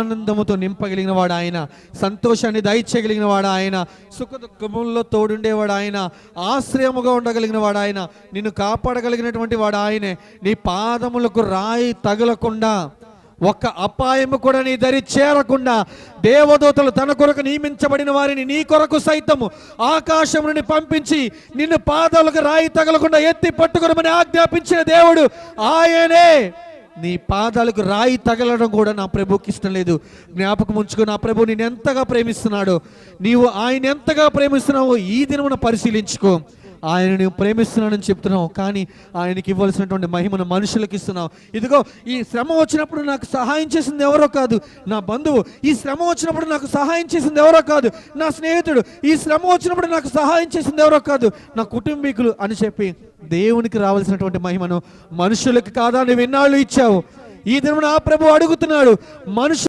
ఆనందముతో నింపగలిగిన వాడు ఆయన, సంతోషాన్ని దయచేయగలిగిన వాడు ఆయన, సుఖ దుఃఖముల్లో తోడుండేవాడు ఆయన, ఆశ్రయముగా ఉండగలిగిన వాడు ఆయన, నిన్ను కాపాడగలిగినటువంటి వాడు ఆయనే. నీ పాదములకు రాయి తగలకుండా, ఒక్క అపాయము కూడా నీ దరి చేరకుండా దేవదూతలు తన కొరకు నియమించబడిన వారిని నీ కొరకు సైతము ఆకాశం నుండి పంపించి నిన్ను పాదాలకు రాయి తగలకుండా ఎత్తి పట్టుకొనమని ఆజ్ఞాపించిన దేవుడు ఆయనే. నీ పాదాలకు రాయి తగలడం కూడా నా ప్రభుకి ఇష్టం లేదు. జ్ఞాపకం ఉంచుకో, నా ప్రభు నేను ఎంతగా ప్రేమిస్తున్నాడో, నీవు ఆయన ఎంతగా ప్రేమిస్తున్నావో ఈ దినమున పరిశీలించుకో. ఆయన నువ్వు ప్రేమిస్తున్నానని చెప్తున్నావు, కానీ ఆయనకి ఇవ్వాల్సినటువంటి మహిమను మనుషులకు ఇస్తున్నావు. ఇదిగో ఈ శ్రమ వచ్చినప్పుడు నాకు సహాయం చేసింది ఎవరో కాదు నా బంధువు, ఈ శ్రమ వచ్చినప్పుడు నాకు సహాయం చేసింది ఎవరో కాదు నా స్నేహితుడు, ఈ శ్రమ వచ్చినప్పుడు నాకు సహాయం చేసింది ఎవరో కాదు నా కుటుంబీకులు అని చెప్పి దేవునికి రావాల్సినటువంటి మహిమను మనుషులకు కాదా నువ్వు ఎన్నాళ్ళు ఇచ్చావు. ఈ దినమున ఆ ప్రభు అడుగుతున్నాడు, మనుషు